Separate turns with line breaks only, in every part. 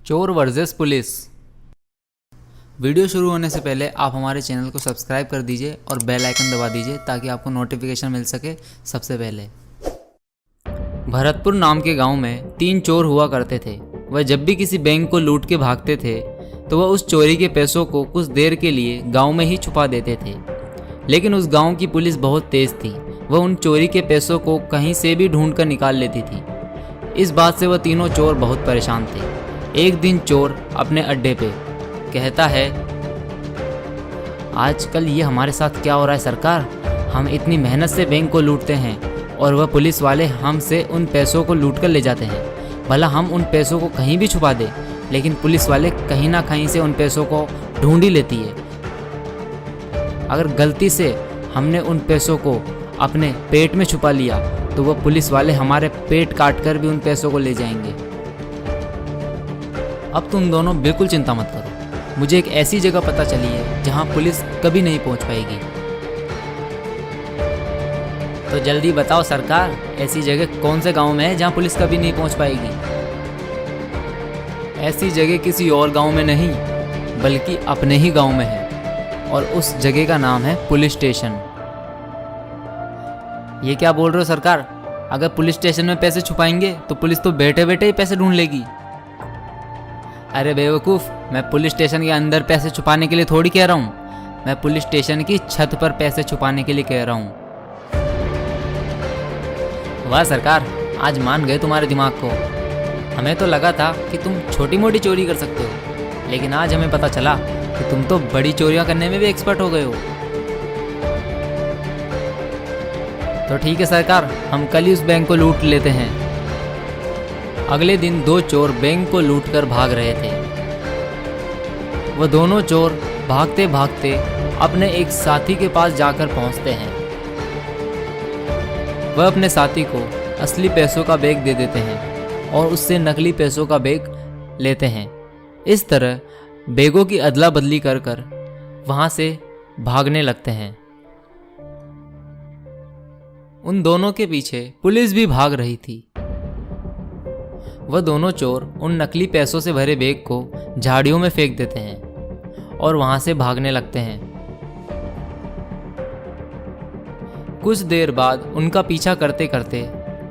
चोर versus police. Video शुरू होने से पहले आप हमारे चैनल को सब्सक्राइब कर दीजिए और बेल आइकन दबा दीजिए ताकि आपको नोटिफिकेशन मिल सके सबसे पहले। भरतपुर नाम के गांव में 3 चोर हुआ करते थे। वह जब भी किसी बैंक को लूट के भागते थे तो वह उस चोरी के पैसों को कुछ देर के लिए गांव में ही छुपा देते थे। लेकिन उस गांव की पुलिस बहुत तेज थी। वह उन चोरी के पैसों को कहीं से भी ढूंढ कर निकाल लेती थी। इस बात से वह तीनों चोर बहुत परेशान थे। एक दिन चोर अपने अड्डे पे कहता है, आजकल ये हमारे साथ क्या हो रहा है सरकार। हम इतनी मेहनत से बैंक को लूटते हैं और वह पुलिस वाले हमसे उन पैसों को लूट कर ले जाते हैं। भला हम उन पैसों को कहीं भी छुपा दें, लेकिन पुलिस वाले कहीं ना कहीं से उन पैसों को ढूंढ ही लेती है। अगर गलती से हमने उन पैसों को अपने पेट में छुपा लिया तो वह पुलिस वाले हमारे पेट काट कर भी उन पैसों को ले जाएंगे। अब तुम दोनों बिल्कुल चिंता मत करो। मुझे एक ऐसी जगह पता चली है जहां पुलिस कभी नहीं पहुंच पाएगी। तो जल्दी बताओ सरकार, ऐसी जगह कौन से गांव में है जहां पुलिस कभी नहीं पहुंच पाएगी। ऐसी जगह किसी और गांव में नहीं बल्कि अपने ही गांव में है और उस जगह का नाम है पुलिस स्टेशन। ये क्या बोल रहे हो सरकार? अगर पुलिस स्टेशन में पैसे छुपाएंगे तो पुलिस तो बैठे बैठे ही पैसे ढूंढ लेगी। अरे बेवकूफ़, मैं पुलिस स्टेशन के अंदर पैसे छुपाने के लिए थोड़ी कह रहा हूँ। मैं पुलिस स्टेशन की छत पर पैसे छुपाने के लिए कह रहा हूँ। वाह सरकार, आज मान गए तुम्हारे दिमाग को। हमें तो लगा था कि तुम छोटी मोटी चोरी कर सकते हो, लेकिन आज हमें पता चला कि तुम तो बड़ी चोरियां करने में भी एक्सपर्ट हो गए हो। तो ठीक है सरकार, हम कल ही उस बैंक को लूट लेते हैं। अगले दिन 2 चोर बैंक को लूटकर भाग रहे थे। वह दोनों चोर भागते भागते अपने एक साथी के पास जाकर पहुंचते हैं। वह अपने साथी को असली पैसों का बैग दे देते हैं और उससे नकली पैसों का बैग लेते हैं। इस तरह बैगों की अदला बदली कर कर वहां से भागने लगते हैं। उन दोनों के पीछे पुलिस भी भाग रही थी। वह दोनों चोर उन नकली पैसों से भरे बैग को झाड़ियों में फेंक देते हैं और वहां से भागने लगते हैं। कुछ देर बाद उनका पीछा करते करते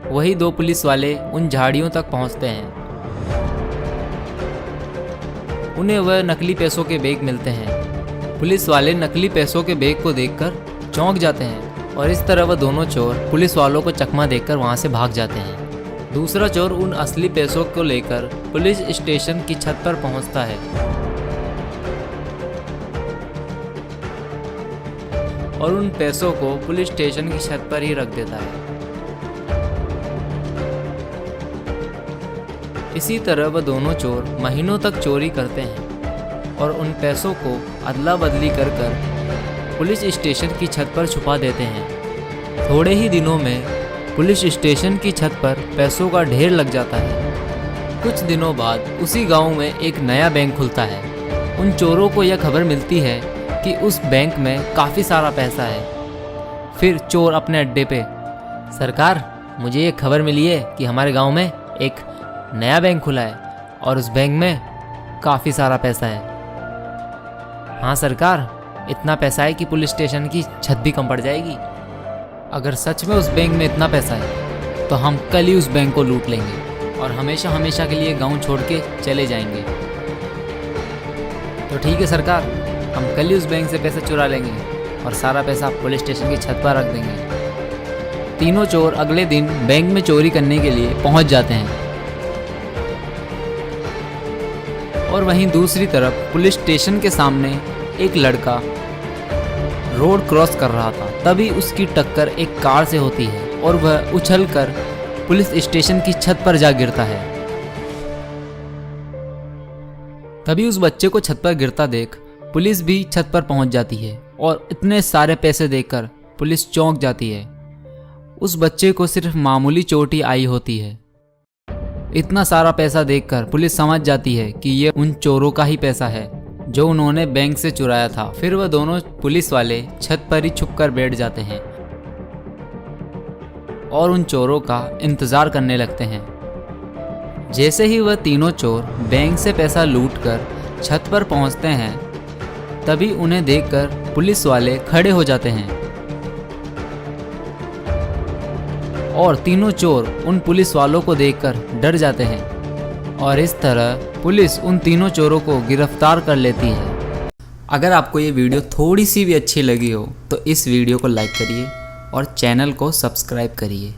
वही 2 पुलिस वाले उन झाड़ियों तक पहुंचते हैं। उन्हें वह नकली पैसों के बैग मिलते हैं। पुलिस वाले नकली पैसों के बैग को देखकर चौंक जाते हैं और इस तरह वह दोनों चोर पुलिस वालों को चकमा देकर वहां से भाग जाते हैं। दूसरा चोर उन असली पैसों को लेकर पुलिस स्टेशन की छत पर पहुंचता है और उन पैसों को पुलिस स्टेशन की छत पर ही रख देता है। इसी तरह वह दोनों चोर महीनों तक चोरी करते हैं और उन पैसों को अदला बदली कर पुलिस स्टेशन की छत पर छुपा देते हैं। थोड़े ही दिनों में पुलिस स्टेशन की छत पर पैसों का ढेर लग जाता है। कुछ दिनों बाद उसी गांव में एक नया बैंक खुलता है। उन चोरों को यह खबर मिलती है कि उस बैंक में काफ़ी सारा पैसा है। फिर चोर अपने अड्डे पे, सरकार, मुझे ये खबर मिली है कि हमारे गांव में एक नया बैंक खुला है और उस बैंक में काफ़ी सारा पैसा है। हाँ सरकार, इतना पैसा है कि पुलिस स्टेशन की छत भी कम पड़ जाएगी। अगर सच में उस बैंक में इतना पैसा है तो हम कल ही उस बैंक को लूट लेंगे और हमेशा हमेशा के लिए गांव छोड़ के चले जाएंगे। तो ठीक है सरकार, हम कल ही उस बैंक से पैसे चुरा लेंगे और सारा पैसा पुलिस स्टेशन की छत पर रख देंगे। तीनों चोर अगले दिन बैंक में चोरी करने के लिए पहुंच जाते हैं और वहीं दूसरी तरफ पुलिस स्टेशन के सामने एक लड़का रोड क्रॉस कर रहा था। तभी उसकी टक्कर एक कार से होती है और वह उछलकर पुलिस स्टेशन की छत पर जा गिरता है। तभी उस बच्चे को छत पर गिरता देख पुलिस भी छत पर पहुंच जाती है और इतने सारे पैसे देखकर पुलिस चौंक जाती है। उस बच्चे को सिर्फ मामूली चोट ही आई होती है। इतना सारा पैसा देखकर पुलिस समझ जाती है कि ये उन चोरों का ही पैसा है जो उन्होंने बैंक से चुराया था। फिर वह दोनों पुलिस वाले छत पर ही छुपकर बैठ जाते हैं और उन चोरों का इंतजार करने लगते हैं। जैसे ही वह तीनों चोर बैंक से पैसा लूटकर छत पर पहुंचते हैं, तभी उन्हें देखकर पुलिस वाले खड़े हो जाते हैं और तीनों चोर उन पुलिस वालों को देखकर डर जाते हैं और इस तरह पुलिस उन तीनों चोरों को गिरफ्तार कर लेती है। अगर आपको ये वीडियो थोड़ी सी भी अच्छी लगी हो तो इस वीडियो को लाइक करिए और चैनल को सब्सक्राइब करिए।